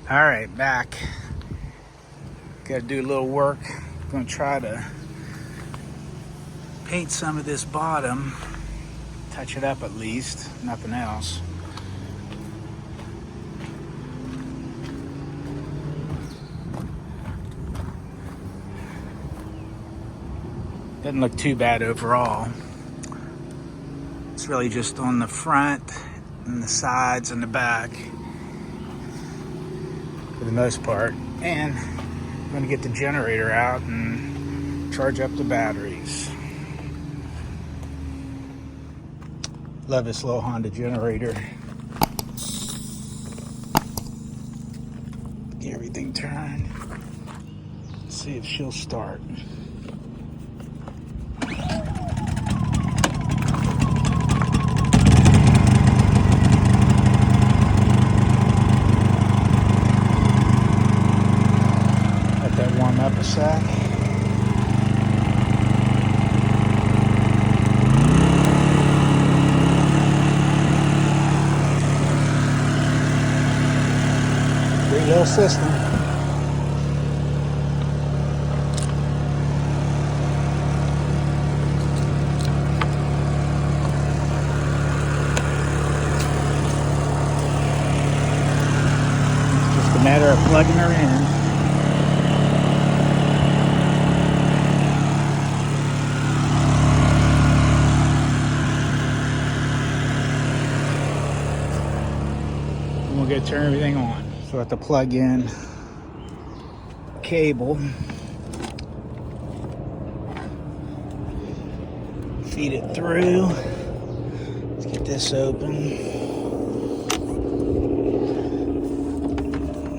All right, back. Got to do a little work. Going to try to paint some of this bottom, touch it up at least, nothing else. Doesn't look too bad overall. It's really just on the front and the sides and the back for the most part. And I'm going to get the generator out and charge up the batteries. Love this little Honda generator. Get everything turned. Let's see if she'll start. Let that warm up a sec. Great little system. It's just a matter of plugging her in. And we'll get to turn everything on. So I have to plug in cable, feed it through. Let's get this open.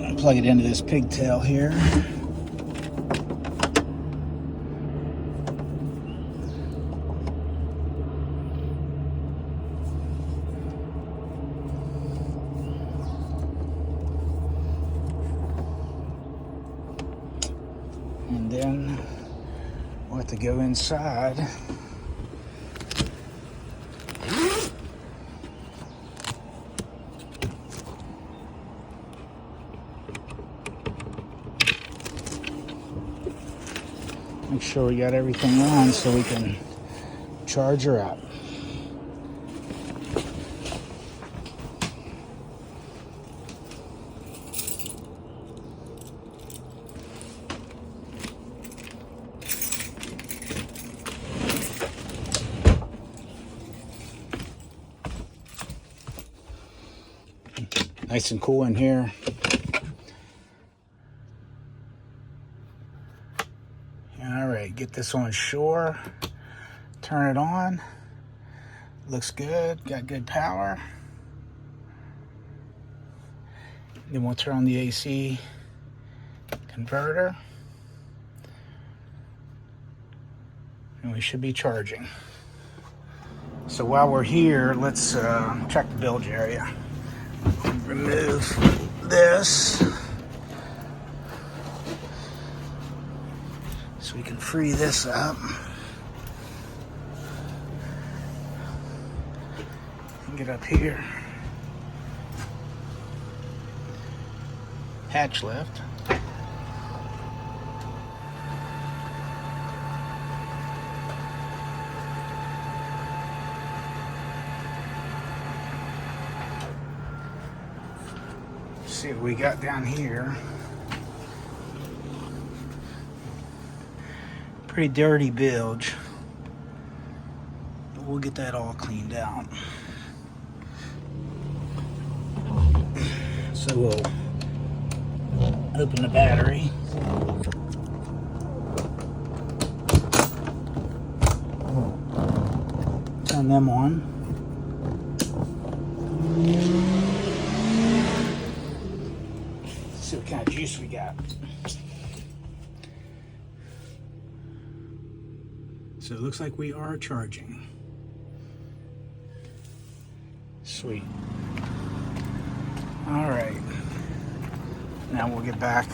And plug it into this pigtail here. And then we'll have to go inside. Make sure we got everything on so we can charge her up. Nice and cool in here. All right, get this on shore. Turn it on. Looks good. Got good power. Then we'll turn on the AC converter. And we should be charging. So while we're here, let's check the bilge area. Remove this so we can free this up and get up here. Hatch lift. See what we got down here. Pretty dirty bilge, but we'll get that all cleaned out. So we'll open the battery. Turn them on. See what kind of juice we got. So it looks like we are charging. Sweet. All right. Now we'll get back,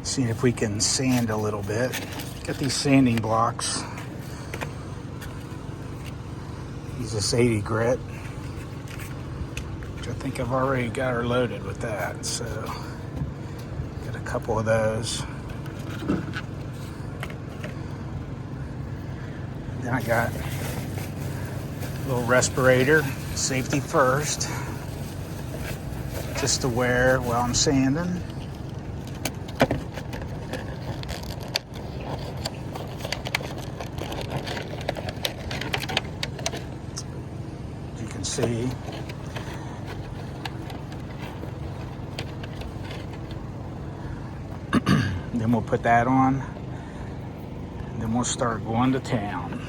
see if we can sand a little bit. Get these sanding blocks. Use this 80 grit, which I think I've already got her loaded with that, so get a couple of those. Then I got a little respirator, safety first, just to wear while I'm sanding. As you can see, then we'll put that on, and then we'll start going to town.